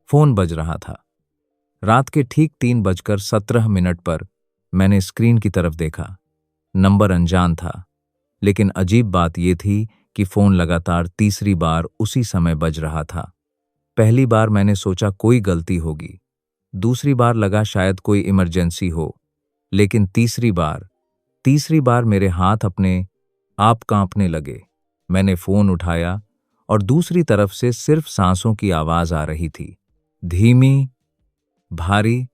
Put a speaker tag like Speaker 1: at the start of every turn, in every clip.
Speaker 1: Phone बज रहा था। रात के ठीक 3:17 पर मैंने स्क्रीन की तरफ देखा। नंबर अनजान था, लेकिन अजीब बात यह थी कि फोन लगातार तीसरी बार उसी समय बज रहा था। पहली बार मैंने सोचा कोई गलती होगी, दूसरी बार लगा शायद कोई इमरजेंसी हो, लेकिन तीसरी बार मेरे हाथ अपने आप कांपने लगे। मैंने फोन उठाया और दूसरी तरफ से सिर्फ सांसों की आवाज आ रही थी, धीमी, भारी,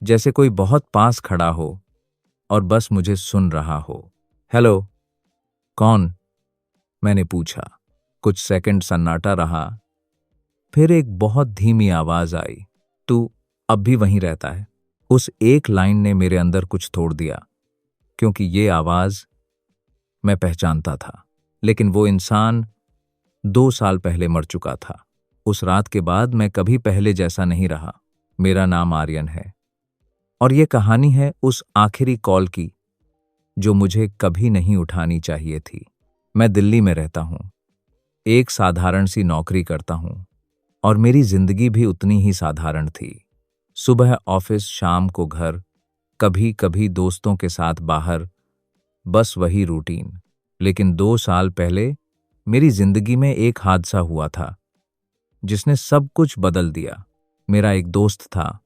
Speaker 1: जैसे कोई बहुत पास खड़ा हो और बस मुझे सुन रहा हो। हेलो, कौन? मैंने पूछा। कुछ सेकंड सन्नाटा रहा, फिर एक बहुत धीमी आवाज आई, तू अब भी वहीं रहता है? उस एक लाइन ने मेरे अंदर कुछ तोड़ दिया, क्योंकि ये आवाज मैं पहचानता था, लेकिन वो इंसान 2 साल पहले मर चुका था। उस रात के बाद मैं कभी पहले जैसा नहीं रहा। मेरा नाम आर्यन है और ये कहानी है उस आखिरी कॉल की जो मुझे कभी नहीं उठानी चाहिए थी। मैं दिल्ली में रहता हूँ, एक साधारण सी नौकरी करता हूँ और मेरी जिंदगी भी उतनी ही साधारण थी। सुबह ऑफिस, शाम को घर, कभी कभी दोस्तों के साथ बाहर, बस वही रूटीन। लेकिन 2 साल पहले मेरी जिंदगी में एक हादसा हुआ था जिसने सब कुछ बदल दिया। मेरा एक दोस्त था,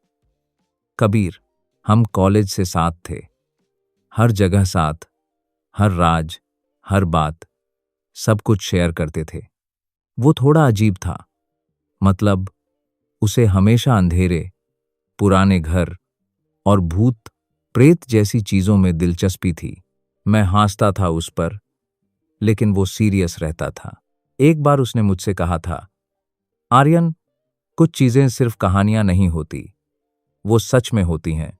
Speaker 1: कबीर। हम कॉलेज से साथ थे, हर जगह साथ, हर राज, हर बात, सब कुछ शेयर करते थे। वो थोड़ा अजीब था, मतलब उसे हमेशा अंधेरे, पुराने घर और भूत प्रेत जैसी चीजों में दिलचस्पी थी। मैं हंसता था उस पर, लेकिन वो सीरियस रहता था। एक बार उसने मुझसे कहा था, आर्यन, कुछ चीजें सिर्फ कहानियां नहीं होती, वो सच में होती हैं,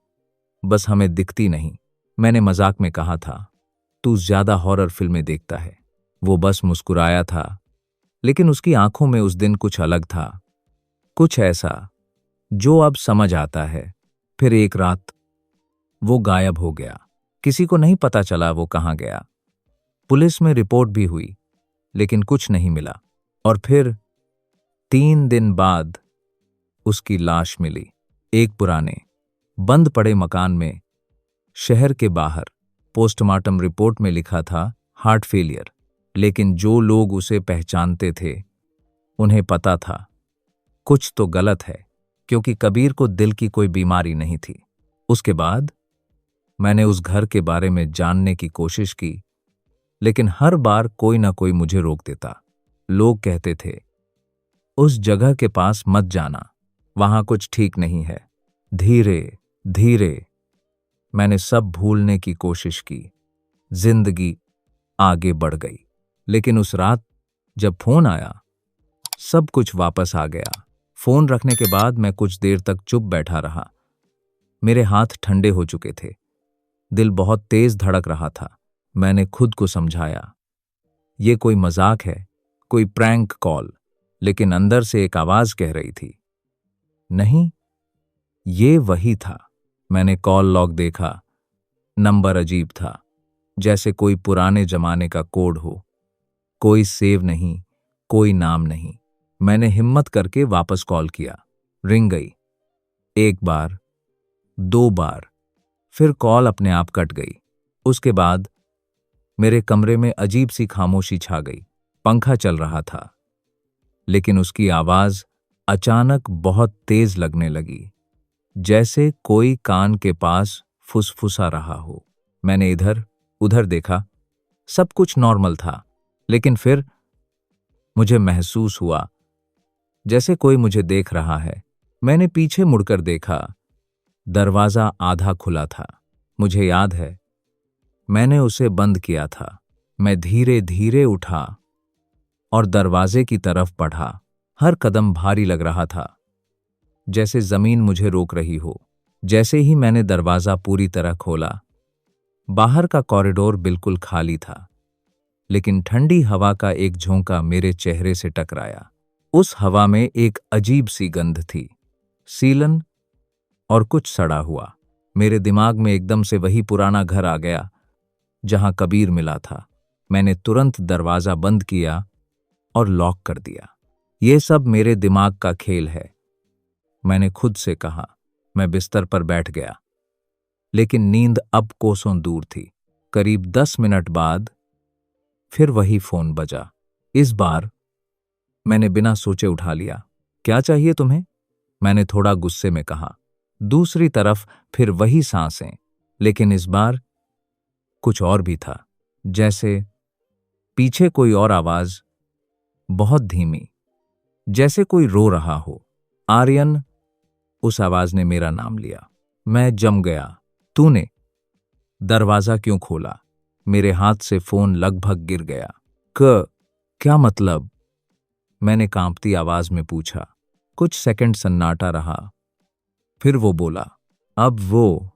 Speaker 1: बस हमें दिखती नहीं। मैंने मजाक में कहा था, तू ज्यादा हॉरर फिल्में देखता है। वो बस मुस्कुराया था, लेकिन उसकी आंखों में उस दिन कुछ अलग था, कुछ ऐसा जो अब समझ आता है। फिर एक रात वो गायब हो गया। किसी को नहीं पता चला वो कहाँ गया। पुलिस में रिपोर्ट भी हुई, लेकिन कुछ नहीं मिला। और फिर 3 दिन बाद उसकी लाश मिली, एक पुराने बंद पड़े मकान में, शहर के बाहर। पोस्टमार्टम रिपोर्ट में लिखा था हार्ट फेलियर, लेकिन जो लोग उसे पहचानते थे उन्हें पता था कुछ तो गलत है, क्योंकि कबीर को दिल की कोई बीमारी नहीं थी। उसके बाद मैंने उस घर के बारे में जानने की कोशिश की, लेकिन हर बार कोई ना कोई मुझे रोक देता। लोग कहते थे, उस जगह के पास मत जाना, वहां कुछ ठीक नहीं है। धीरे धीरे मैंने सब भूलने की कोशिश की, जिंदगी आगे बढ़ गई। लेकिन उस रात जब फोन आया, सब कुछ वापस आ गया। फोन रखने के बाद मैं कुछ देर तक चुप बैठा रहा। मेरे हाथ ठंडे हो चुके थे, दिल बहुत तेज धड़क रहा था। मैंने खुद को समझाया, ये कोई मजाक है, कोई प्रैंक कॉल। लेकिन अंदर से एक आवाज कह रही थी, नहीं, ये वही था। मैंने कॉल लॉग देखा, नंबर अजीब था, जैसे कोई पुराने जमाने का कोड हो। कोई सेव नहीं, कोई नाम नहीं। मैंने हिम्मत करके वापस कॉल किया। रिंग गई, 1 बार, 2 बार, फिर कॉल अपने आप कट गई। उसके बाद मेरे कमरे में अजीब सी खामोशी छा गई। पंखा चल रहा था, लेकिन उसकी आवाज अचानक बहुत तेज लगने लगी, जैसे कोई कान के पास फुसफुसा रहा हो। मैंने इधर उधर देखा, सब कुछ नॉर्मल था, लेकिन फिर मुझे महसूस हुआ जैसे कोई मुझे देख रहा है। मैंने पीछे मुड़कर देखा, दरवाजा आधा खुला था। मुझे याद है, मैंने उसे बंद किया था। मैं धीरे धीरे उठा और दरवाजे की तरफ बढ़ा। हर कदम भारी लग रहा था, जैसे जमीन मुझे रोक रही हो। जैसे ही मैंने दरवाजा पूरी तरह खोला, बाहर का कॉरिडोर बिल्कुल खाली था, लेकिन ठंडी हवा का एक झोंका मेरे चेहरे से टकराया। उस हवा में एक अजीब सी गंध थी, सीलन और कुछ सड़ा हुआ। मेरे दिमाग में एकदम से वही पुराना घर आ गया जहां कबीर मिला था। मैंने तुरंत दरवाजा बंद किया और लॉक कर दिया। ये सब मेरे दिमाग का खेल है, मैंने खुद से कहा। मैं बिस्तर पर बैठ गया, लेकिन नींद अब कोसों दूर थी। करीब 10 मिनट बाद फिर वही फोन बजा। इस बार मैंने बिना सोचे उठा लिया। क्या चाहिए तुम्हें? मैंने थोड़ा गुस्से में कहा। दूसरी तरफ फिर वही सांसें, लेकिन इस बार कुछ और भी था। जैसे पीछे कोई और आवाज, बहुत धीमी, जैसे कोई रो रहा हो। आर्यन, उस आवाज ने मेरा नाम लिया। मैं जम गया। तूने दरवाजा क्यों खोला? मेरे हाथ से फोन लगभग गिर गया। क्या मतलब? मैंने कांपती आवाज में पूछा। कुछ सेकंड सन्नाटा रहा, फिर वो बोला, अब वो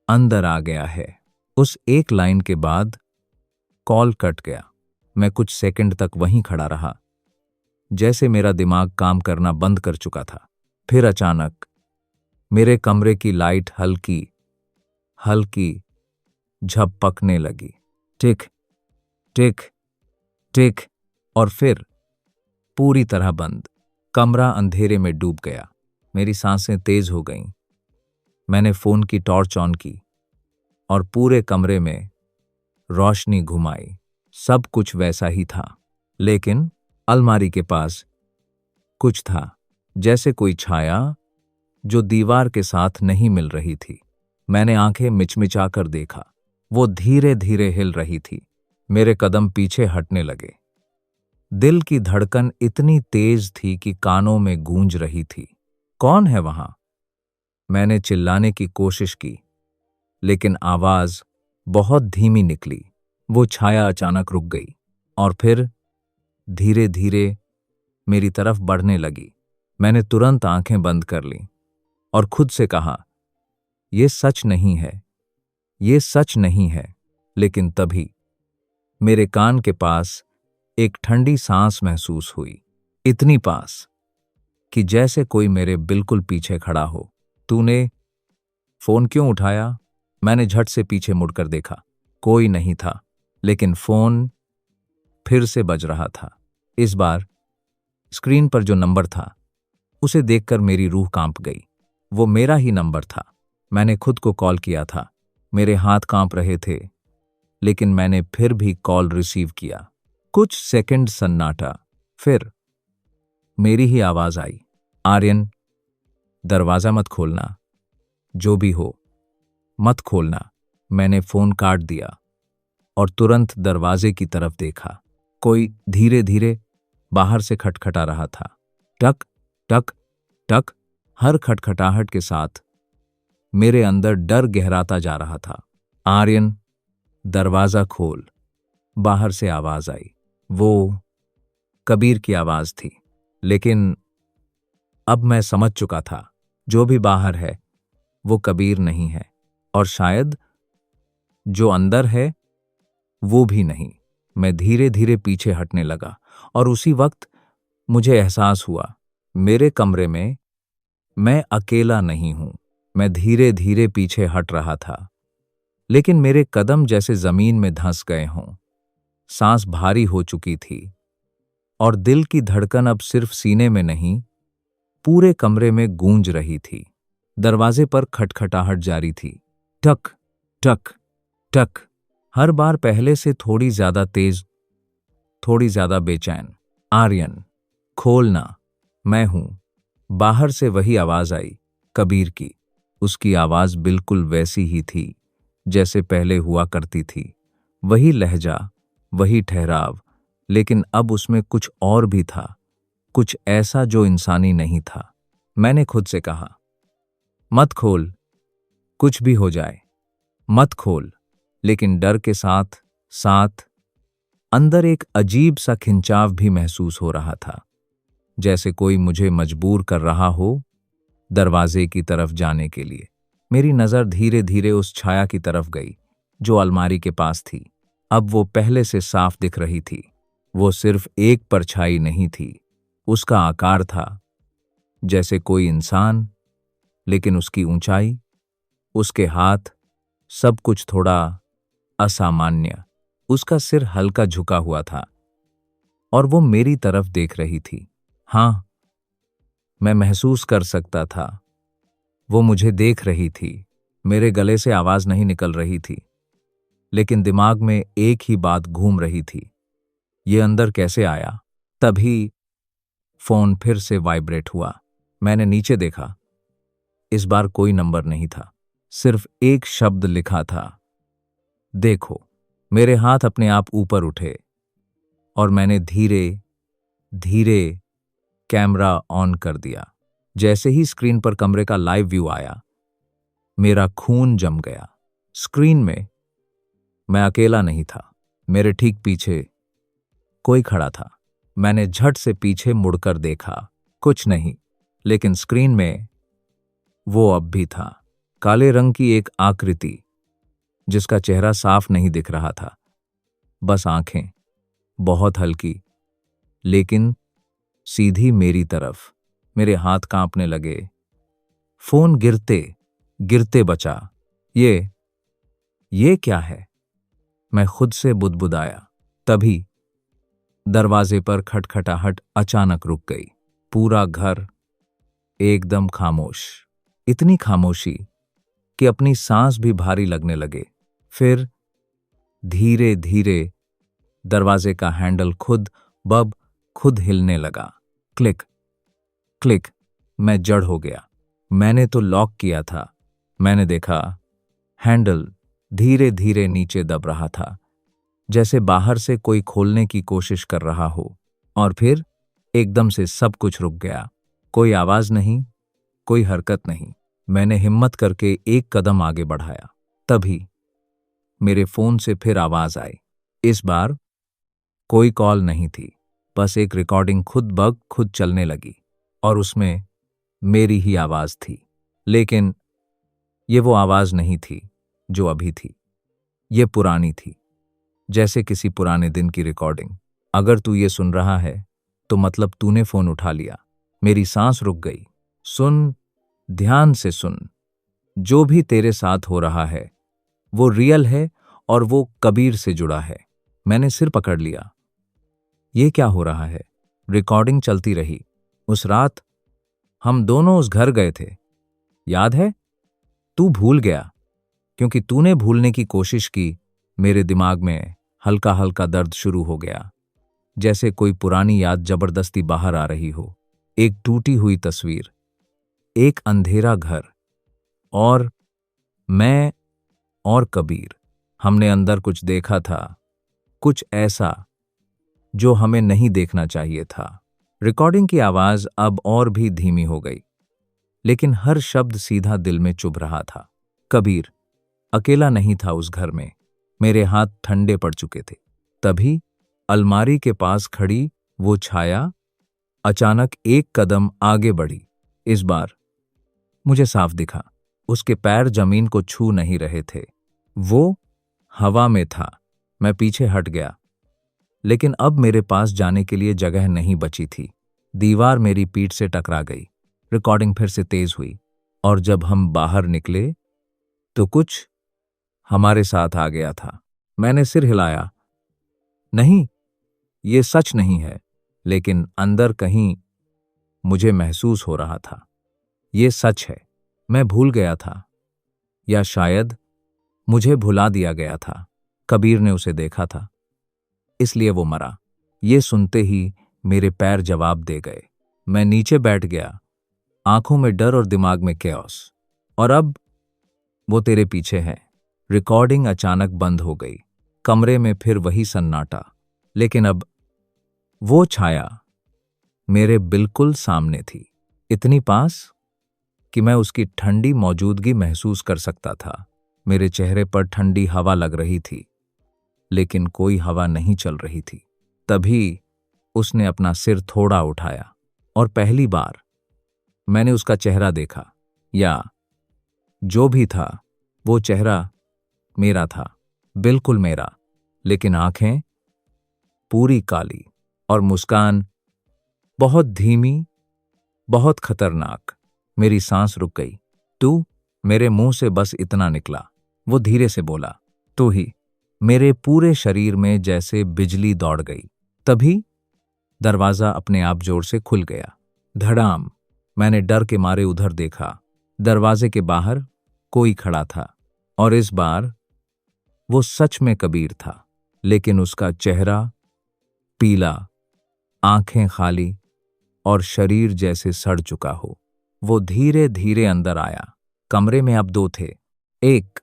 Speaker 1: अंदर आ गया है। उस एक लाइन के बाद कॉल कट गया। मैं कुछ सेकंड तक वहीं खड़ा रहा, जैसे मेरा दिमाग काम करना बंद कर चुका था। फिर अचानक मेरे कमरे की लाइट हल्की हल्की झपकने लगी। टिक टिक टिक, और फिर पूरी तरह बंद। कमरा अंधेरे में डूब गया। मेरी सांसें तेज हो गईं। मैंने फोन की टॉर्च ऑन की और पूरे कमरे में रोशनी घुमाई। सब कुछ वैसा ही था, लेकिन अलमारी के पास कुछ था, जैसे कोई छाया जो दीवार के साथ नहीं मिल रही थी। मैंने आंखें मिचमिचाकर देखा। वो धीरे धीरे हिल रही थी। मेरे कदम पीछे हटने लगे। दिल की धड़कन इतनी तेज थी कि कानों में गूंज रही थी। कौन है वहां? मैंने चिल्लाने की कोशिश की, लेकिन आवाज बहुत धीमी निकली। वो छाया अचानक रुक गई और फिर धीरे धीरे मेरी तरफ बढ़ने लगी। मैंने तुरंत आंखें बंद कर लीं और खुद से कहा, यह सच नहीं है, ये सच नहीं है। लेकिन तभी मेरे कान के पास एक ठंडी सांस महसूस हुई, इतनी पास कि जैसे कोई मेरे बिल्कुल पीछे खड़ा हो। तूने फोन क्यों उठाया? मैंने झट से पीछे मुड़कर देखा। कोई नहीं था, लेकिन फोन फिर से बज रहा था। इस बार स्क्रीन पर जो नंबर था, उसे देखकर मेरी रूह कांप गई। वो मेरा ही नंबर था। मैंने खुद को कॉल किया था। मेरे हाथ कांप रहे थे, लेकिन मैंने फिर भी कॉल रिसीव किया। कुछ सेकंड सन्नाटा, फिर मेरी ही आवाज आई, आर्यन, दरवाजा मत खोलना, जो भी हो मत खोलना। मैंने फोन काट दिया और तुरंत दरवाजे की तरफ देखा। कोई धीरे धीरे बाहर से खटखटा रहा था। टक टक टक। हर खटखटाहट के साथ मेरे अंदर डर गहराता जा रहा था। आर्यन, दरवाजा खोल। बाहर से आवाज आई। वो कबीर की आवाज थी, लेकिन अब मैं समझ चुका था, जो भी बाहर है वो कबीर नहीं है, और शायद जो अंदर है वो भी नहीं। मैं धीरे धीरे पीछे हटने लगा और उसी वक्त मुझे एहसास हुआ, मेरे कमरे में मैं अकेला नहीं हूं। मैं धीरे धीरे पीछे हट रहा था, लेकिन मेरे कदम जैसे जमीन में धंस गए हों। सांस भारी हो चुकी थी और दिल की धड़कन अब सिर्फ सीने में नहीं, पूरे कमरे में गूंज रही थी। दरवाजे पर खटखटाहट जारी थी। टक टक टक। हर बार पहले से थोड़ी ज्यादा तेज, थोड़ी ज्यादा बेचैन। आर्यन, खोलना, मैं हूं। बाहर से वही आवाज आई, कबीर की। उसकी आवाज बिल्कुल वैसी ही थी जैसे पहले हुआ करती थी। वही लहजा, वही ठहराव, लेकिन अब उसमें कुछ और भी था, कुछ ऐसा जो इंसानी नहीं था। मैंने खुद से कहा, मत खोल, कुछ भी हो जाए, मत खोल। लेकिन डर के साथ साथ अंदर एक अजीब सा खिंचाव भी महसूस हो रहा था, जैसे कोई मुझे मजबूर कर रहा हो दरवाजे की तरफ जाने के लिए। मेरी नजर धीरे धीरे उस छाया की तरफ गई जो अलमारी के पास थी। अब वो पहले से साफ दिख रही थी। वो सिर्फ एक परछाई नहीं थी, उसका आकार था जैसे कोई इंसान, लेकिन उसकी ऊंचाई, उसके हाथ, सब कुछ थोड़ा असामान्य। उसका सिर हल्का झुका हुआ था और वो मेरी तरफ देख रही थी। हाँ, मैं महसूस कर सकता था वो मुझे देख रही थी। मेरे गले से आवाज नहीं निकल रही थी, लेकिन दिमाग में एक ही बात घूम रही थी, ये अंदर कैसे आया। तभी फोन फिर से वाइब्रेट हुआ। मैंने नीचे देखा। इस बार कोई नंबर नहीं था, सिर्फ एक शब्द लिखा था, देखो। मेरे हाथ अपने आप ऊपर उठे और मैंने धीरे धीरे कैमरा ऑन कर दिया। जैसे ही स्क्रीन पर कमरे का लाइव व्यू आया, मेरा खून जम गया। स्क्रीन में मैं अकेला नहीं था, मेरे ठीक पीछे कोई खड़ा था। मैंने झट से पीछे मुड़कर देखा, कुछ नहीं, लेकिन स्क्रीन में वो अब भी था। काले रंग की एक आकृति, जिसका चेहरा साफ नहीं दिख रहा था, बस आंखें बहुत हल्की, लेकिन सीधी मेरी तरफ। मेरे हाथ कांपने लगे। फोन गिरते गिरते बचा। ये क्या है? मैं खुद से बुदबुदाया। तभी दरवाजे पर खटखटाहट अचानक रुक गई। पूरा घर एकदम खामोश, इतनी खामोशी कि अपनी सांस भी भारी लगने लगे। फिर धीरे धीरे दरवाजे का हैंडल खुद हिलने लगा। Click click. मैं जड़ हो गया। मैंने तो लॉक किया था। मैंने देखा हैंडल धीरे धीरे नीचे दब रहा था, जैसे बाहर से कोई खोलने की कोशिश कर रहा हो। और फिर एकदम से सब कुछ रुक गया। कोई आवाज नहीं, कोई हरकत नहीं। मैंने हिम्मत करके एक कदम आगे बढ़ाया। तभी मेरे फोन से फिर आवाज आई। इस बार कोई कॉल नहीं थी, बस एक रिकॉर्डिंग खुद चलने लगी, और उसमें मेरी ही आवाज थी। लेकिन ये वो आवाज नहीं थी जो अभी थी, ये पुरानी थी, जैसे किसी पुराने दिन की रिकॉर्डिंग। अगर तू ये सुन रहा है तो मतलब तूने फोन उठा लिया। मेरी सांस रुक गई। सुन, ध्यान से सुन। जो भी तेरे साथ हो रहा है वो रियल है, और वो कबीर से जुड़ा है। मैंने सिर पकड़ लिया। ये क्या हो रहा है? रिकॉर्डिंग चलती रही। उस रात हम दोनों उस घर गए थे, याद है? तू भूल गया क्योंकि तूने भूलने की कोशिश की। मेरे दिमाग में हल्का हल्का दर्द शुरू हो गया, जैसे कोई पुरानी याद जबरदस्ती बाहर आ रही हो। एक टूटी हुई तस्वीर, एक अंधेरा घर, और मैं और कबीर। हमने अंदर कुछ देखा था, कुछ ऐसा जो हमें नहीं देखना चाहिए था। रिकॉर्डिंग की आवाज अब और भी धीमी हो गई, लेकिन हर शब्द सीधा दिल में चुभ रहा था। कबीर अकेला नहीं था उस घर में। मेरे हाथ ठंडे पड़ चुके थे। तभी अलमारी के पास खड़ी वो छाया अचानक एक कदम आगे बढ़ी। इस बार मुझे साफ दिखा, उसके पैर जमीन को छू नहीं रहे थे, वो हवा में था। मैं पीछे हट गया, लेकिन अब मेरे पास जाने के लिए जगह नहीं बची थी। दीवार मेरी पीठ से टकरा गई। रिकॉर्डिंग फिर से तेज हुई, और जब हम बाहर निकले तो कुछ हमारे साथ आ गया था। मैंने सिर हिलाया। नहीं, ये सच नहीं है, लेकिन अंदर कहीं मुझे महसूस हो रहा था ये सच है। मैं भूल गया था, या शायद मुझे भुला दिया गया था। कबीर ने उसे देखा था, इसलिए वो मरा। ये सुनते ही मेरे पैर जवाब दे गए। मैं नीचे बैठ गया, आंखों में डर और दिमाग में कैओस। और अब वो तेरे पीछे है। रिकॉर्डिंग अचानक बंद हो गई। कमरे में फिर वही सन्नाटा, लेकिन अब वो छाया मेरे बिल्कुल सामने थी, इतनी पास कि मैं उसकी ठंडी मौजूदगी महसूस कर सकता था। मेरे चेहरे पर ठंडी हवा लग रही थी, लेकिन कोई हवा नहीं चल रही थी। तभी उसने अपना सिर थोड़ा उठाया, और पहली बार मैंने उसका चेहरा देखा, या जो भी था वो चेहरा मेरा था, बिल्कुल मेरा। लेकिन आंखें पूरी काली, और मुस्कान बहुत धीमी, बहुत खतरनाक। मेरी सांस रुक गई। तू? मेरे मुंह से बस इतना निकला। वो धीरे से बोला, तू ही। मेरे पूरे शरीर में जैसे बिजली दौड़ गई। तभी दरवाजा अपने आप जोर से खुल गया। धड़ाम। मैंने डर के मारे उधर देखा। दरवाजे के बाहर कोई खड़ा था और इस बार वो सच में कबीर था, लेकिन उसका चेहरा पीला, आंखें खाली और शरीर जैसे सड़ चुका हो। वो धीरे धीरे अंदर आया। कमरे में अब दो थे, एक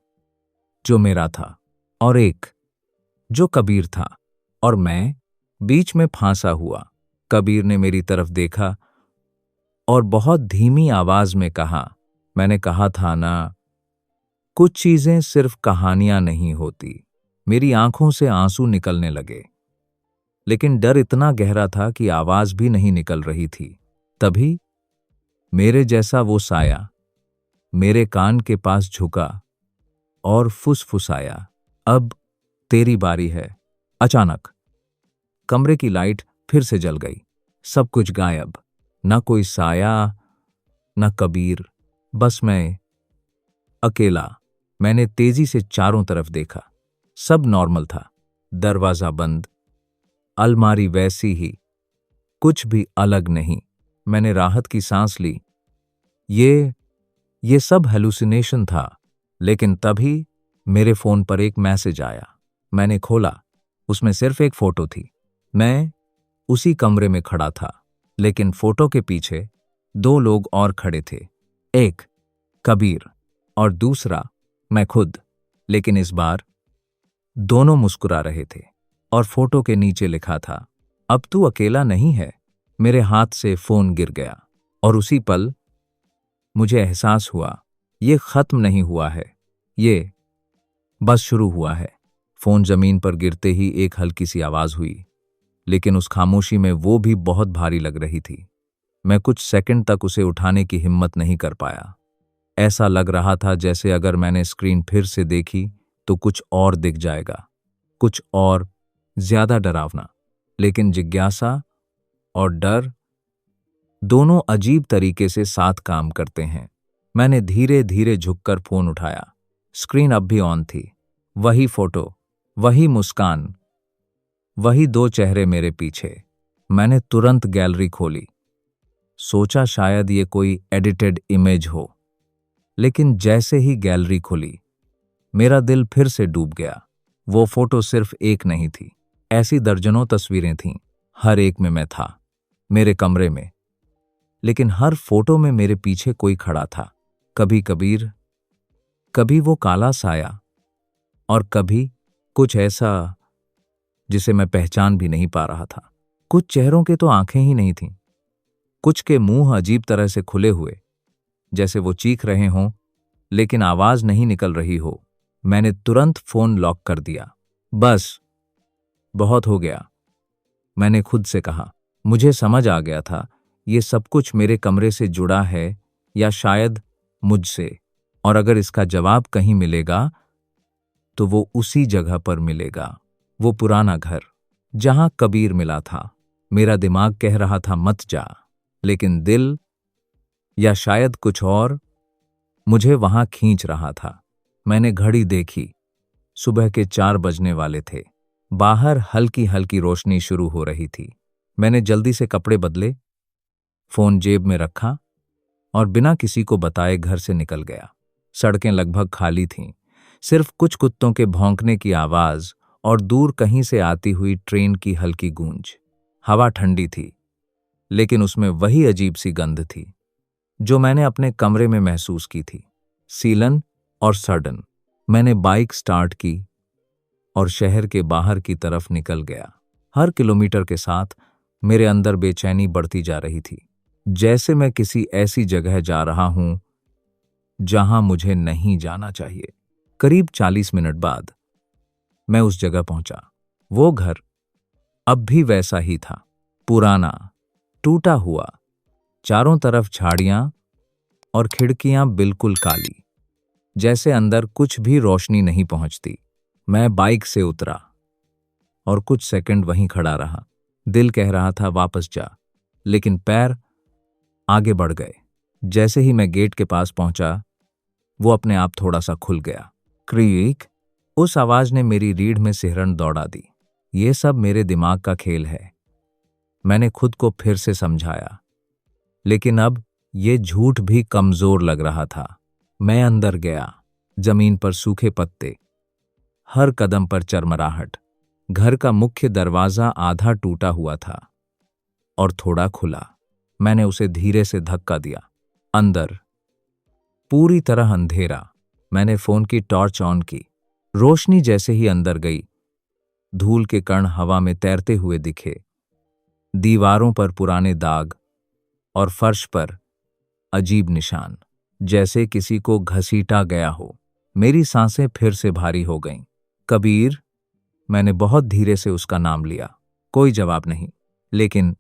Speaker 1: जो मेरा था और एक जो कबीर था, और मैं बीच में फांसा हुआ। कबीर ने मेरी तरफ देखा और बहुत धीमी आवाज में कहा, मैंने कहा था ना, कुछ चीजें सिर्फ कहानियां नहीं होती। मेरी आंखों से आंसू निकलने लगे, लेकिन डर इतना गहरा था कि आवाज भी नहीं निकल रही थी। तभी मेरे जैसा वो साया मेरे कान के पास झुका और फुसफुसाया, अब तेरी बारी है। अचानक कमरे की लाइट फिर से जल गई। सब कुछ गायब, न कोई साया, न कबीर, बस मैं अकेला। मैंने तेजी से चारों तरफ देखा। सब नॉर्मल था। दरवाजा बंद, अलमारी वैसी ही, कुछ भी अलग नहीं। मैंने राहत की सांस ली। ये सब हेलुसिनेशन था। लेकिन तभी मेरे फोन पर एक मैसेज आया। मैंने खोला। उसमें सिर्फ एक फोटो थी। मैं उसी कमरे में खड़ा था, लेकिन फोटो के पीछे दो लोग और खड़े थे। एक कबीर और दूसरा मैं खुद। लेकिन इस बार दोनों मुस्कुरा रहे थे और फोटो के नीचे लिखा था, अब तू अकेला नहीं है। मेरे हाथ से फोन गिर गया और उसी पल मुझे एहसास हुआ, ये खत्म नहीं हुआ है, ये बस शुरू हुआ है। फोन जमीन पर गिरते ही एक हल्की सी आवाज हुई, लेकिन उस खामोशी में वो भी बहुत भारी लग रही थी। मैं कुछ सेकंड तक उसे उठाने की हिम्मत नहीं कर पाया। ऐसा लग रहा था जैसे अगर मैंने स्क्रीन फिर से देखी तो कुछ और दिख जाएगा, कुछ और ज्यादा डरावना। लेकिन जिज्ञासा और डर दोनों अजीब तरीके से साथ काम करते हैं। मैंने धीरे धीरे झुककर फोन उठाया। स्क्रीन अब भी ऑन थी। वही फोटो, वही मुस्कान, वही दो चेहरे मेरे पीछे। मैंने तुरंत गैलरी खोली। सोचा शायद ये कोई एडिटेड इमेज हो, लेकिन जैसे ही गैलरी खुली मेरा दिल फिर से डूब गया। वो फोटो सिर्फ एक नहीं थी, ऐसी दर्जनों तस्वीरें थीं। हर एक में मैं था, मेरे कमरे में। लेकिन हर फोटो में मेरे पीछे कोई खड़ा था। कभी कबीर, कभी वो काला साया, और कभी कुछ ऐसा जिसे मैं पहचान भी नहीं पा रहा था। कुछ चेहरों के तो आंखें ही नहीं थीं, कुछ के मुंह अजीब तरह से खुले हुए, जैसे वो चीख रहे हों लेकिन आवाज नहीं निकल रही हो। मैंने तुरंत फोन लॉक कर दिया। बस, बहुत हो गया, मैंने खुद से कहा। मुझे समझ आ गया था ये सब कुछ मेरे कमरे से जुड़ा है या शायद मुझसे, और अगर इसका जवाब कहीं मिलेगा तो वो उसी जगह पर मिलेगा। वो पुराना घर जहां कबीर मिला था। मेरा दिमाग कह रहा था मत जा, लेकिन दिल या शायद कुछ और मुझे वहां खींच रहा था। मैंने घड़ी देखी। सुबह के 4 बजने वाले थे। बाहर हल्की हल्की रोशनी शुरू हो रही थी। मैंने जल्दी से कपड़े बदले, फोन जेब में रखा और बिना किसी को बताए घर से निकल गया। सड़कें लगभग खाली थीं, सिर्फ कुछ कुत्तों के भौंकने की आवाज और दूर कहीं से आती हुई ट्रेन की हल्की गूंज। हवा ठंडी थी, लेकिन उसमें वही अजीब सी गंध थी जो मैंने अपने कमरे में महसूस की थी। सीलन और सडन मैंने बाइक स्टार्ट की और शहर के बाहर की तरफ निकल गया। हर किलोमीटर के साथ मेरे अंदर बेचैनी बढ़ती जा रही थी, जैसे मैं किसी ऐसी जगह जा रहा हूं जहां मुझे नहीं जाना चाहिए। करीब 40 मिनट बाद मैं उस जगह पहुंचा। वो घर अब भी वैसा ही था, पुराना, टूटा हुआ, चारों तरफ झाड़ियां और खिड़कियां बिल्कुल काली, जैसे अंदर कुछ भी रोशनी नहीं पहुंचती। मैं बाइक से उतरा और कुछ सेकंड वहीं खड़ा रहा। दिल कह रहा था वापस जा, लेकिन पैर आगे बढ़ गए। जैसे ही मैं गेट के पास पहुंचा, वो अपने आप थोड़ा सा खुल गया। क्रीक, उस आवाज ने मेरी रीढ़ में सिहरन दौड़ा दी। ये सब मेरे दिमाग का खेल है, मैंने खुद को फिर से समझाया। लेकिन अब ये झूठ भी कमजोर लग रहा था। मैं अंदर गया। जमीन पर सूखे पत्ते, हर कदम पर चरमराहट। घर का मुख्य दरवाजा आधा टूटा हुआ था और थोड़ा खुला। मैंने उसे धीरे से धक्का दिया। अंदर पूरी तरह अंधेरा। मैंने फोन की टॉर्च ऑन की। रोशनी जैसे ही अंदर गई, धूल के कण हवा में तैरते हुए दिखे। दीवारों पर पुराने दाग और फर्श पर अजीब निशान, जैसे किसी को घसीटा गया हो। मेरी सांसें फिर से भारी हो गईं। कबीर, मैंने बहुत धीरे से उसका नाम लिया। कोई जवाब नहीं, लेकिन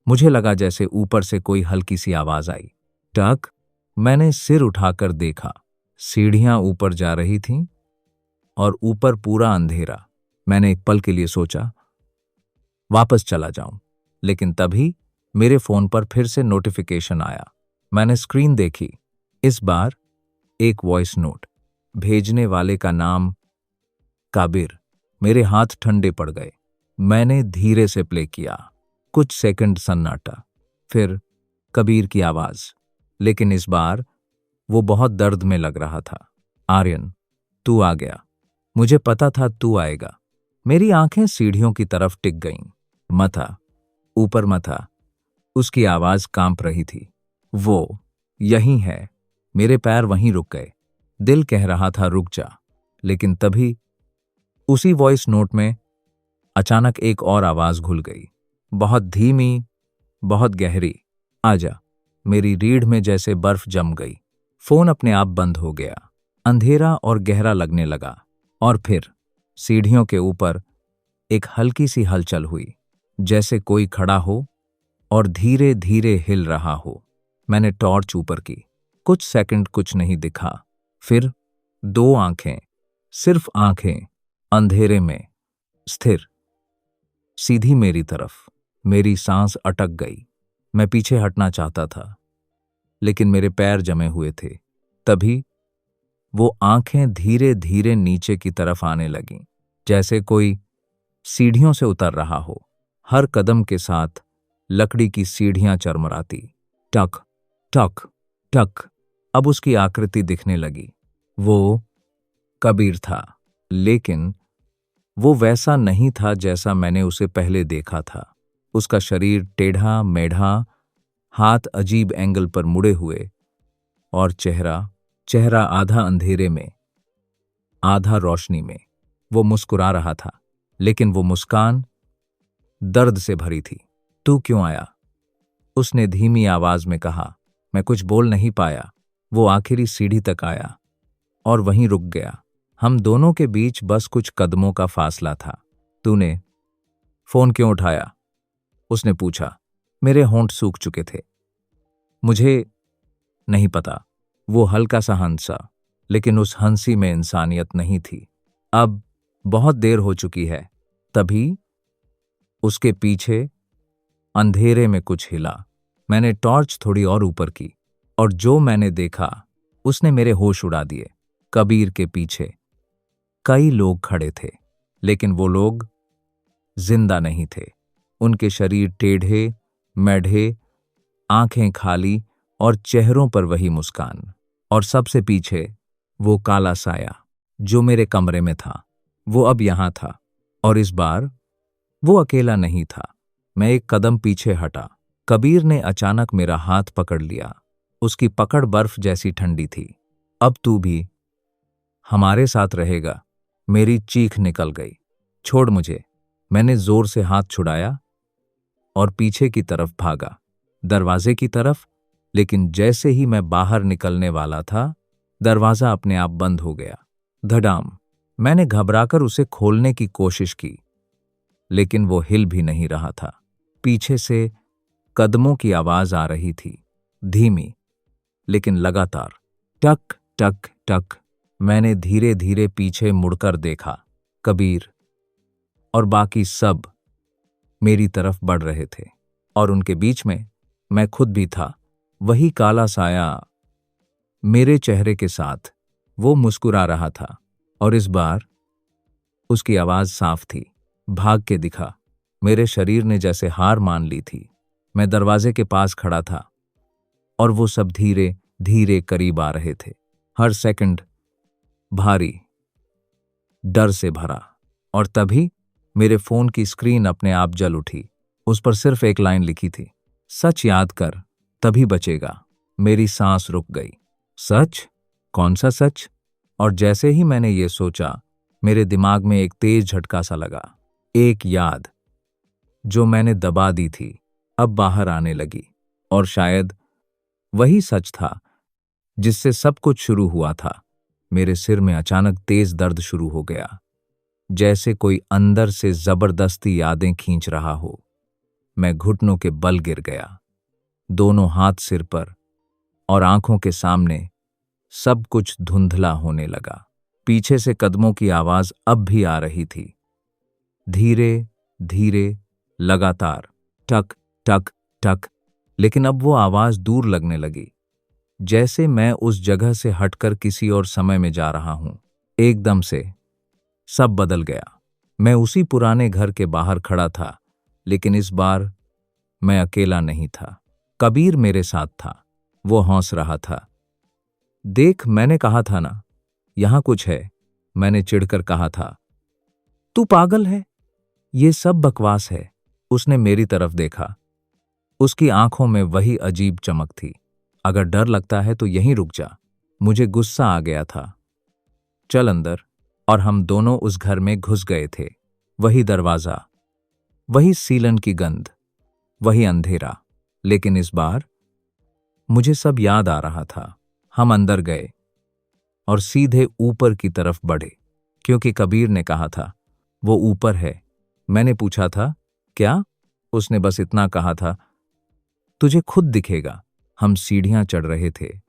Speaker 1: मुझे लगा जैसे ऊपर से कोई हल्की सी आवाज आई। टक। मैंने सिर उठाकर देखा। सीढ़ियां ऊपर जा रही थीं और ऊपर पूरा अंधेरा। मैंने एक पल के लिए सोचा वापस चला जाऊं, लेकिन तभी मेरे फोन पर फिर से नोटिफिकेशन आया। मैंने स्क्रीन देखी। इस बार एक वॉइस नोट। भेजने वाले का नाम काबिर। मेरे हाथ ठंडे पड़ गए। मैंने धीरे से प्ले किया। कुछ सेकंड सन्नाटा, फिर कबीर की आवाज, लेकिन इस बार वो बहुत दर्द में लग रहा था। आर्यन, तू आ गया। मुझे पता था तू आएगा। मेरी आंखें सीढ़ियों की तरफ टिक गईं। मथा, ऊपर मथा। उसकी आवाज कांप रही थी। वो यहीं है। मेरे पैर वहीं रुक गए। दिल कह रहा था रुक जा, लेकिन तभी उसी वॉइस नोट में अचानक एक और आवाज घुल गई, बहुत धीमी, बहुत गहरी। आजा। मेरी रीढ़ में जैसे बर्फ जम गई। फोन अपने आप बंद हो गया। अंधेरा और गहरा लगने लगा। और फिर सीढ़ियों के ऊपर एक हल्की सी हलचल हुई, जैसे कोई खड़ा हो और धीरे धीरे हिल रहा हो। मैंने टॉर्च ऊपर की। कुछ सेकंड कुछ नहीं दिखा। फिर दो आंखें, सिर्फ आंखें, अंधेरे में स्थिर, सीधी मेरी तरफ। मेरी सांस अटक गई। मैं पीछे हटना चाहता था, लेकिन मेरे पैर जमे हुए थे। तभी वो आंखें धीरे धीरे नीचे की तरफ आने लगीं, जैसे कोई सीढ़ियों से उतर रहा हो। हर कदम के साथ लकड़ी की सीढ़ियां चरमराती। टक टक टक। अब उसकी आकृति दिखने लगी। वो कबीर था, लेकिन वो वैसा नहीं था जैसा मैंने उसे पहले देखा था। उसका शरीर टेढ़ा मेढ़ा, हाथ अजीब एंगल पर मुड़े हुए, और चेहरा आधा अंधेरे में, आधा रोशनी में। वो मुस्कुरा रहा था, लेकिन वो मुस्कान दर्द से भरी थी। तू क्यों आया? उसने धीमी आवाज में कहा। मैं कुछ बोल नहीं पाया। वो आखिरी सीढ़ी तक आया और वहीं रुक गया। हम दोनों के बीच बस कुछ कदमों का फासला था। तूने फोन क्यों उठाया? उसने पूछा। मेरे होंठ सूख चुके थे। मुझे नहीं पता। वो हल्का सा हंसा, लेकिन उस हंसी में इंसानियत नहीं थी। अब बहुत देर हो चुकी है। तभी उसके पीछे अंधेरे में कुछ हिला। मैंने टॉर्च थोड़ी और ऊपर की, और जो मैंने देखा उसने मेरे होश उड़ा दिए। कबीर के पीछे कई लोग खड़े थे, लेकिन वो लोग जिंदा नहीं थे। उनके शरीर टेढ़े मेढ़े, आंखें खाली, और चेहरों पर वही मुस्कान। और सबसे पीछे वो काला साया जो मेरे कमरे में था। वो अब यहां था, और इस बार वो अकेला नहीं था। मैं एक कदम पीछे हटा। कबीर ने अचानक मेरा हाथ पकड़ लिया। उसकी पकड़ बर्फ जैसी ठंडी थी। अब तू भी हमारे साथ रहेगा। मेरी चीख निकल गई। छोड़ मुझे। मैंने जोर से हाथ छुड़ाया और पीछे की तरफ भागा, दरवाजे की तरफ। लेकिन जैसे ही मैं बाहर निकलने वाला था, दरवाजा अपने आप बंद हो गया। धड़ाम। मैंने घबराकर उसे खोलने की कोशिश की, लेकिन वो हिल भी नहीं रहा था। पीछे से कदमों की आवाज आ रही थी, धीमी लेकिन लगातार। टक टक टक। मैंने धीरे धीरे पीछे मुड़कर देखा। कबीर और बाकी सब मेरी तरफ बढ़ रहे थे, और उनके बीच में मैं खुद भी था। वही काला साया मेरे चेहरे के साथ। वो मुस्कुरा रहा था, और इस बार उसकी आवाज साफ थी। भाग के दिखा। मेरे शरीर ने जैसे हार मान ली थी। मैं दरवाजे के पास खड़ा था, और वो सब धीरे धीरे करीब आ रहे थे। हर सेकंड भारी, डर से भरा। और तभी मेरे फोन की स्क्रीन अपने आप जल उठी। उस पर सिर्फ एक लाइन लिखी थी, सच याद कर तभी बचेगा। मेरी सांस रुक गई। सच? कौन सा सच? और जैसे ही मैंने ये सोचा, मेरे दिमाग में एक तेज झटका सा लगा। एक याद जो मैंने दबा दी थी अब बाहर आने लगी। और शायद वही सच था जिससे सब कुछ शुरू हुआ था। मेरे सिर में अचानक तेज दर्द शुरू हो गया, जैसे कोई अंदर से जबरदस्ती यादें खींच रहा हो। मैं घुटनों के बल गिर गया, दोनों हाथ सिर पर, और आंखों के सामने सब कुछ धुंधला होने लगा। पीछे से कदमों की आवाज अब भी आ रही थी, धीरे धीरे, लगातार, टक टक टक। लेकिन अब वो आवाज दूर लगने लगी, जैसे मैं उस जगह से हटकर किसी और समय में जा रहा हूं। एकदम से सब बदल गया। मैं उसी पुराने घर के बाहर खड़ा था, लेकिन इस बार मैं अकेला नहीं था। कबीर मेरे साथ था। वो हंस रहा था। देख, मैंने कहा था ना, यहां कुछ है। मैंने चिढ़कर कहा था। तू पागल है, ये सब बकवास है। उसने मेरी तरफ देखा। उसकी आंखों में वही अजीब चमक थी। अगर डर लगता है तो यहीं रुक जा। मुझे गुस्सा आ गया था। चल अंदर। और हम दोनों उस घर में घुस गए थे। वही दरवाजा, वही सीलन की गंध, वही अंधेरा। लेकिन इस बार मुझे सब याद आ रहा था। हम अंदर गए और सीधे ऊपर की तरफ बढ़े, क्योंकि कबीर ने कहा था वो ऊपर है। मैंने पूछा था, क्या? उसने बस इतना कहा था, तुझे खुद दिखेगा। हम सीढ़ियां चढ़ रहे थे।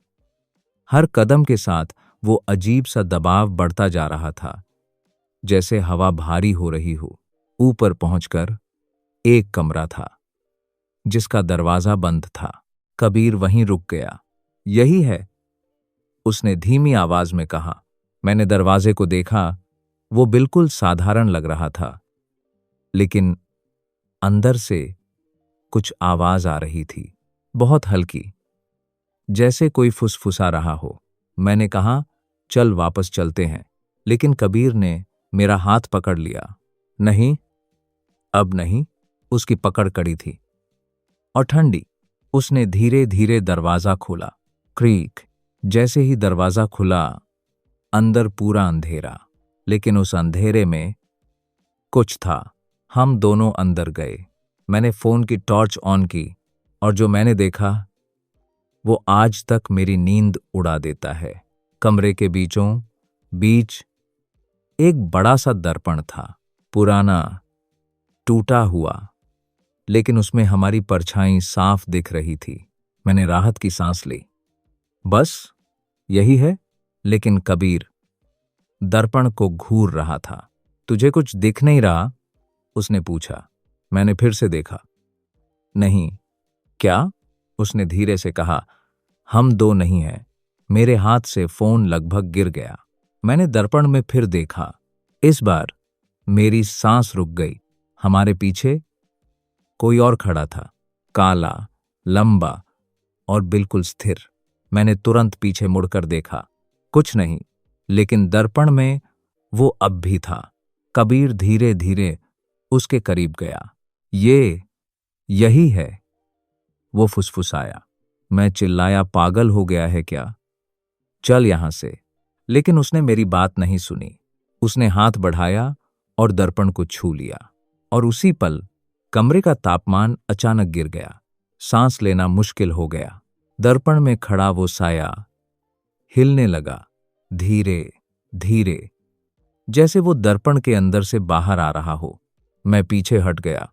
Speaker 1: हर कदम के साथ वो अजीब सा दबाव बढ़ता जा रहा था, जैसे हवा भारी हो रही हो। ऊपर पहुंचकर एक कमरा था जिसका दरवाजा बंद था। कबीर वहीं रुक गया। यही है, उसने धीमी आवाज में कहा। मैंने दरवाजे को देखा। वो बिल्कुल साधारण लग रहा था, लेकिन अंदर से कुछ आवाज आ रही थी, बहुत हल्की, जैसे कोई फुसफुसा रहा हो। मैंने कहा, चल वापस चलते हैं। लेकिन कबीर ने मेरा हाथ पकड़ लिया। नहीं, अब नहीं। उसकी पकड़ कड़ी थी और ठंडी। उसने धीरे धीरे दरवाजा खोला। क्रीक। जैसे ही दरवाजा खुला, अंदर पूरा अंधेरा, लेकिन उस अंधेरे में कुछ था। हम दोनों अंदर गए। मैंने फोन की टॉर्च ऑन की, और जो मैंने देखा वो आज तक मेरी नींद उड़ा देता है। कमरे के बीचों बीच एक बड़ा सा दर्पण था, पुराना, टूटा हुआ, लेकिन उसमें हमारी परछाई साफ दिख रही थी। मैंने राहत की सांस ली। बस यही है? लेकिन कबीर दर्पण को घूर रहा था। तुझे कुछ दिख नहीं रहा? उसने पूछा। मैंने फिर से देखा। नहीं। क्या? उसने धीरे से कहा। हम दो नहीं हैं। मेरे हाथ से फोन लगभग गिर गया। मैंने दर्पण में फिर देखा। इस बार मेरी सांस रुक गई। हमारे पीछे कोई और खड़ा था, काला, लंबा और बिल्कुल स्थिर। मैंने तुरंत पीछे मुड़कर देखा। कुछ नहीं, लेकिन दर्पण में वो अब भी था। कबीर धीरे धीरे उसके करीब गया। यही है, वो फुसफुसाया। मैं चिल्लाया, पागल हो गया है क्या? चल यहां से। लेकिन उसने मेरी बात नहीं सुनी। उसने हाथ बढ़ाया और दर्पण को छू लिया, और उसी पल कमरे का तापमान अचानक गिर गया। सांस लेना मुश्किल हो गया। दर्पण में खड़ा वो साया हिलने लगा, धीरे धीरे, जैसे वो दर्पण के अंदर से बाहर आ रहा हो। मैं पीछे हट गया।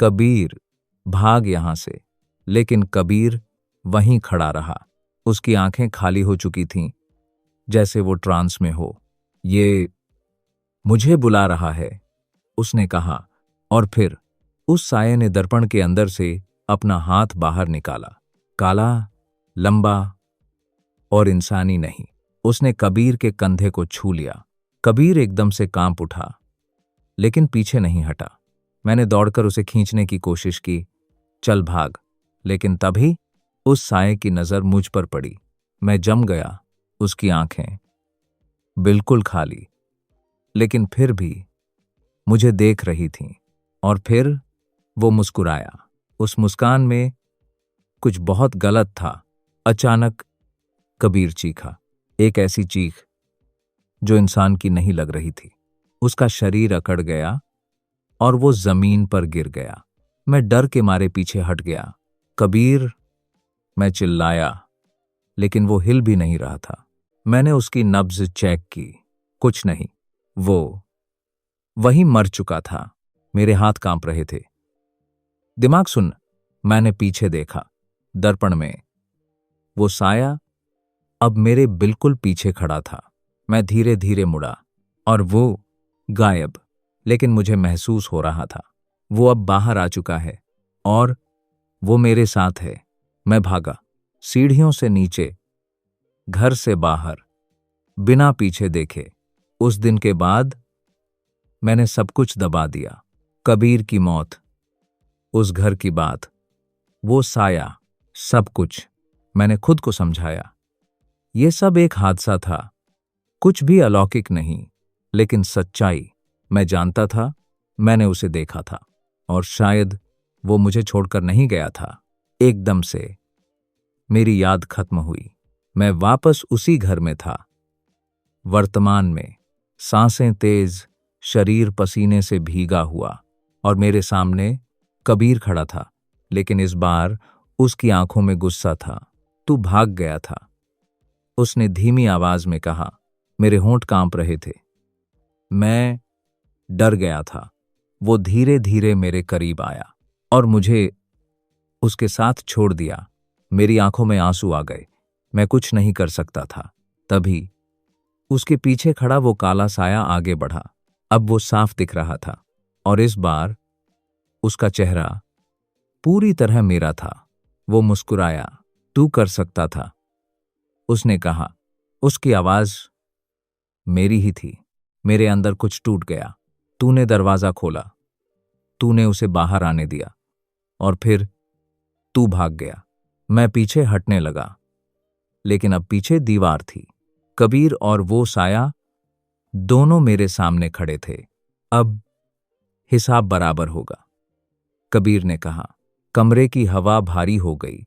Speaker 1: कबीर, भाग यहां से। लेकिन कबीर वहीं खड़ा रहा। उसकी आंखें खाली हो चुकी थीं, जैसे वो ट्रांस में हो। ये मुझे बुला रहा है, उसने कहा। और फिर उस साये ने दर्पण के अंदर से अपना हाथ बाहर निकाला, काला, लंबा और इंसानी नहीं। उसने कबीर के कंधे को छू लिया। कबीर एकदम से कांप उठा, लेकिन पीछे नहीं हटा। मैंने दौड़कर उसे खींचने की कोशिश की, चल भाग। लेकिन तभी उस साये की नजर मुझ पर पड़ी। मैं जम गया। उसकी आंखें बिल्कुल खाली, लेकिन फिर भी मुझे देख रही थीं। और फिर वो मुस्कुराया। उस मुस्कान में कुछ बहुत गलत था। अचानक कबीर चीखा, एक ऐसी चीख जो इंसान की नहीं लग रही थी। उसका शरीर अकड़ गया और वो जमीन पर गिर गया। मैं डर के मारे पीछे हट गया। कबीर, मैं चिल्लाया, लेकिन वो हिल भी नहीं रहा था। मैंने उसकी नब्ज चेक की, कुछ नहीं। वो वहीं मर चुका था। मेरे हाथ कांप रहे थे। दिमाग सुन। मैंने पीछे देखा। दर्पण में वो साया अब मेरे बिल्कुल पीछे खड़ा था। मैं धीरे धीरे मुड़ा और वो गायब। लेकिन मुझे महसूस हो रहा था वो अब बाहर आ चुका है और वो मेरे साथ है। मैं भागा, सीढ़ियों से नीचे, घर से बाहर, बिना पीछे देखे। उस दिन के बाद मैंने सब कुछ दबा दिया। कबीर की मौत, उस घर की बात, वो साया, सब कुछ। मैंने खुद को समझाया ये सब एक हादसा था, कुछ भी अलौकिक नहीं। लेकिन सच्चाई, मैं जानता था, मैंने उसे देखा था और शायद वो मुझे छोड़कर नहीं गया था। एकदम से मेरी याद खत्म हुई। मैं वापस उसी घर में था, वर्तमान में, सांसें तेज, शरीर पसीने से भीगा हुआ, और मेरे सामने कबीर खड़ा था। लेकिन इस बार उसकी आंखों में गुस्सा था। तू भाग गया था, उसने धीमी आवाज में कहा। मेरे होंठ कांप रहे थे। मैं डर गया था। वो धीरे धीरे मेरे करीब आया और मुझे उसके साथ छोड़ दिया। मेरी आंखों में आंसू आ गए। मैं कुछ नहीं कर सकता था। तभी उसके पीछे खड़ा वो काला साया आगे बढ़ा। अब वो साफ दिख रहा था और इस बार उसका चेहरा पूरी तरह मेरा था। वो मुस्कुराया। तू कर सकता था, उसने कहा। उसकी आवाज मेरी ही थी। मेरे अंदर कुछ टूट गया। तूने दरवाजा खोला, तूने उसे बाहर आने दिया और फिर तू भाग गया। मैं पीछे हटने लगा, लेकिन अब पीछे दीवार थी। कबीर और वो साया दोनों मेरे सामने खड़े थे। अब हिसाब बराबर होगा, कबीर ने कहा। कमरे की हवा भारी हो गई,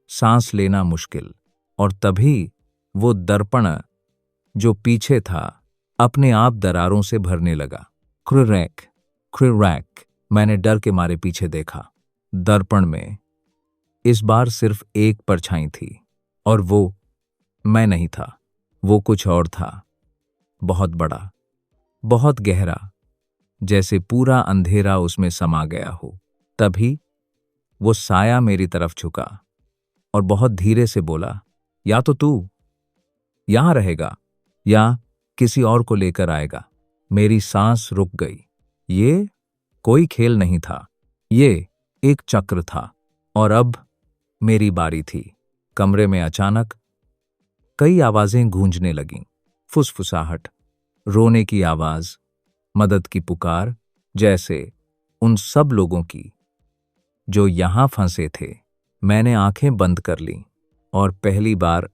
Speaker 1: सांस लेना मुश्किल। और तभी वो दर्पण जो पीछे था अपने आप दरारों से भरने लगा। क्रिरैक, क्रिरैक। मैंने डर के मारे पीछे देखा। दर्पण में इस बार सिर्फ एक परछाई थी और वो मैं नहीं था। वो कुछ और था, बहुत बड़ा, बहुत गहरा, जैसे पूरा अंधेरा उसमें समा गया हो। तभी वो साया मेरी तरफ झुका और बहुत धीरे से बोला, या तो तू यहां रहेगा या किसी और को लेकर आएगा। मेरी सांस रुक गई। ये कोई खेल नहीं था, ये एक चक्र था। और अब मेरी बारी थी। कमरे में अचानक कई आवाजें गूंजने लगीं। फुसफुसाहट, रोने की आवाज, मदद की पुकार, जैसे उन सब लोगों की जो यहां फंसे थे। मैंने आंखें बंद कर लीं और पहली बार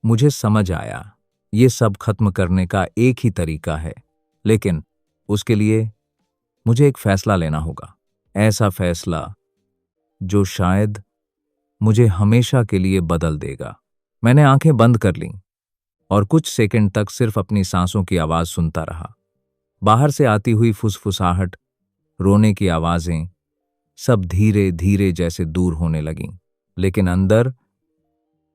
Speaker 1: मुझे समझ आया, ये सब खत्म करने का एक ही तरीका है, लेकिन उसके लिए मुझे एक फैसला लेना होगा। ऐसा फैसला जो शायद मुझे हमेशा के लिए बदल देगा। मैंने आंखें बंद कर लीं और कुछ सेकंड तक सिर्फ अपनी सांसों की आवाज सुनता रहा। बाहर से आती हुई फुसफुसाहट, रोने की आवाजें, सब धीरे धीरे जैसे दूर होने लगीं। लेकिन अंदर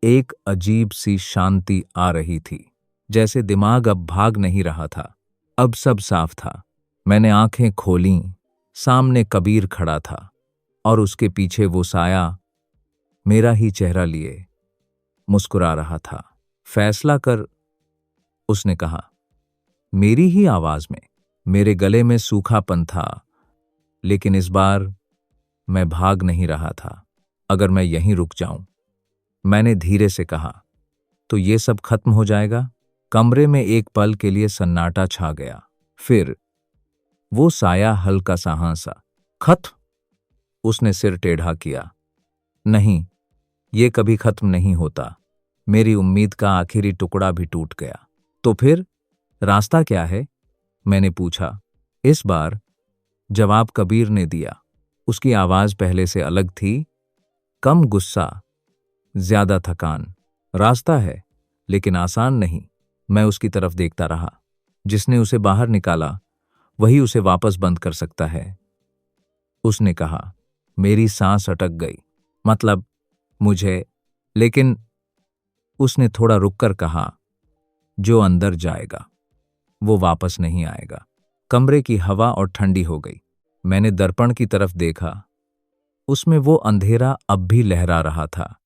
Speaker 1: एक अजीब सी शांति आ रही थी, जैसे दिमाग अब भाग नहीं रहा था। अब सब साफ था। मैंने आंखें खोलीं। सामने कबीर खड़ा था और उसके पीछे वो साया मेरा ही चेहरा लिए मुस्कुरा रहा था। फैसला कर, उसने कहा, मेरी ही आवाज में। मेरे गले में सूखापन था, लेकिन इस बार मैं भाग नहीं रहा था। अगर मैं यहीं रुक जाऊं, मैंने धीरे से कहा, तो ये सब खत्म हो जाएगा। कमरे में एक पल के लिए सन्नाटा छा गया। फिर वो साया हल्का सा हंसा। खत्म? उसने सिर टेढ़ा किया। नहीं, ये कभी खत्म नहीं होता। मेरी उम्मीद का आखिरी टुकड़ा भी टूट गया। तो फिर रास्ता क्या है? मैंने पूछा। इस बार जवाब कबीर ने दिया। उसकी आवाज पहले से अलग थी, कम गुस्सा, ज्यादा थकान। रास्ता है, लेकिन आसान नहीं। मैं उसकी तरफ देखता रहा। जिसने उसे बाहर निकाला वही उसे वापस बंद कर सकता है। उसने कहा। मेरी सांस अटक गई। मतलब मुझे, लेकिन उसने थोड़ा रुककर कहा, जो अंदर जाएगा वो वापस नहीं आएगा। कमरे की हवा और ठंडी हो गई। मैंने दर्पण की तरफ देखा। उसमें वो अंधेरा अब भी लहरा रहा था,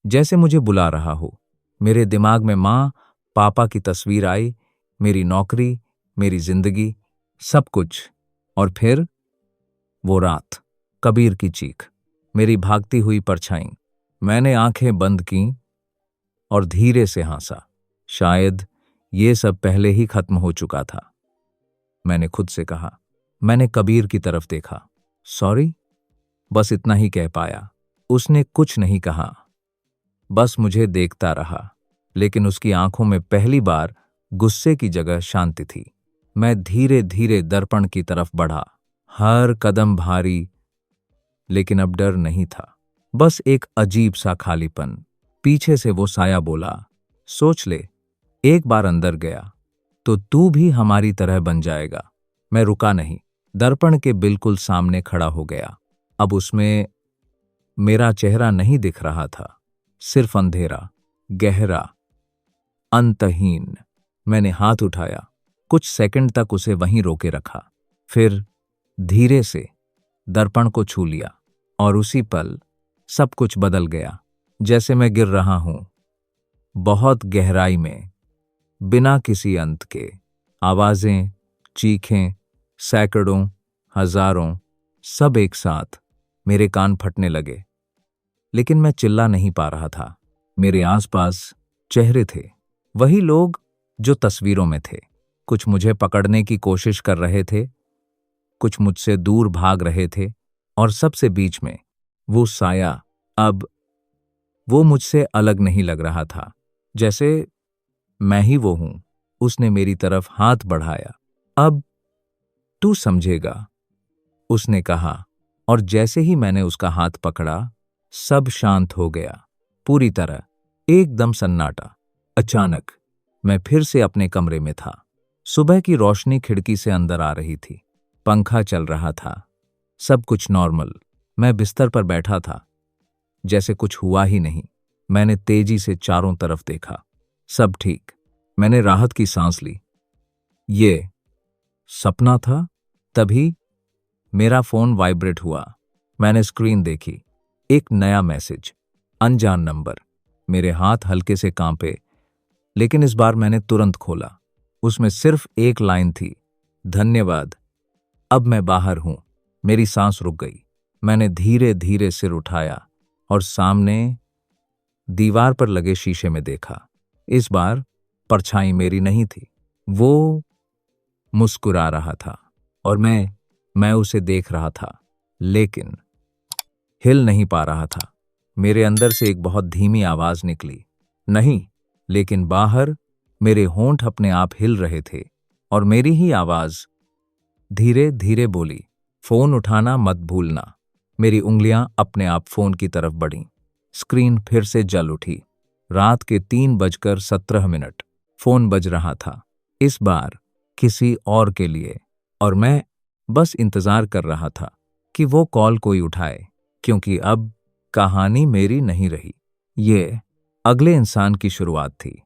Speaker 1: जैसे मुझे बुला रहा हो। मेरे दिमाग में माँ, पापा की तस्वीर आई, मेरी नौकरी, मेरी जिंदगी, सब कुछ। और फिर वो रात, कबीर की चीख, मेरी भागती हुई परछाई। मैंने आंखें बंद की और धीरे से हंसा। शायद ये सब पहले ही खत्म हो चुका था। मैंने खुद से कहा। मैंने कबीर की तरफ देखा। सॉरी, बस इतना ही कह पाया। उसने कुछ नहीं कहा, बस मुझे देखता रहा। लेकिन उसकी आंखों में पहली बार गुस्से की जगह शांति थी। मैं धीरे धीरे दर्पण की तरफ बढ़ा। हर कदम भारी, लेकिन अब डर नहीं था, बस एक अजीब सा खालीपन। पीछे से वो साया बोला, सोच ले, एक बार अंदर गया तो तू भी हमारी तरह बन जाएगा। मैं रुका नहीं, दर्पण के बिल्कुल सामने खड़ा हो गया। अब उसमें मेरा चेहरा नहीं दिख रहा था, सिर्फ अंधेरा, गहरा, अंतहीन। मैंने हाथ उठाया, कुछ सेकंड तक उसे वहीं रोके रखा, फिर धीरे से दर्पण को छू लिया। और उसी पल सब कुछ बदल गया, जैसे मैं गिर रहा हूं, बहुत गहराई में, बिना किसी अंत के। आवाजें, चीखें, सैकड़ों, हजारों, सब एक साथ। मेरे कान फटने लगे, लेकिन मैं चिल्ला नहीं पा रहा था। मेरे आसपास चेहरे थे, वही लोग जो तस्वीरों में थे। कुछ मुझे पकड़ने की कोशिश कर रहे थे, कुछ मुझसे दूर भाग रहे थे, और सबसे बीच में वो साया। अब वो मुझसे अलग नहीं लग रहा था, जैसे मैं ही वो हूं। उसने मेरी तरफ हाथ बढ़ाया। अब तू समझेगा, उसने कहा। और जैसे ही मैंने उसका हाथ पकड़ा, सब शांत हो गया, पूरी तरह, एकदम सन्नाटा। अचानक मैं फिर से अपने कमरे में था। सुबह की रोशनी खिड़की से अंदर आ रही थी, पंखा चल रहा था, सब कुछ नॉर्मल। मैं बिस्तर पर बैठा था, जैसे कुछ हुआ ही नहीं। मैंने तेजी से चारों तरफ देखा, सब ठीक। मैंने राहत की सांस ली। ये सपना था? तभी मेरा फोन वाइब्रेट हुआ। मैंने स्क्रीन देखी, एक नया मैसेज, अनजान नंबर। मेरे हाथ हल्के से कांपे, लेकिन इस बार मैंने तुरंत खोला। उसमें सिर्फ एक लाइन थी, धन्यवाद, अब मैं बाहर हूं। मेरी सांस रुक गई। मैंने धीरे धीरे सिर उठाया और सामने दीवार पर लगे शीशे में देखा। इस बार परछाई मेरी नहीं थी, वो मुस्कुरा रहा था, और मैं उसे देख रहा था, लेकिन हिल नहीं पा रहा था। मेरे अंदर से एक बहुत धीमी आवाज निकली, नहीं, लेकिन बाहर मेरे होंठ अपने आप हिल रहे थे, और मेरी ही आवाज धीरे धीरे बोली, फोन उठाना मत भूलना। मेरी उंगलियां अपने आप फोन की तरफ बढ़ीं। स्क्रीन फिर से जल उठी। रात के 3:17। फोन बज रहा था, इस बार किसी और के लिए, और मैं बस इंतजार कर रहा था कि वो कॉल कोई उठाए, क्योंकि अब कहानी मेरी नहीं रही, ये अगले इंसान की शुरुआत थी।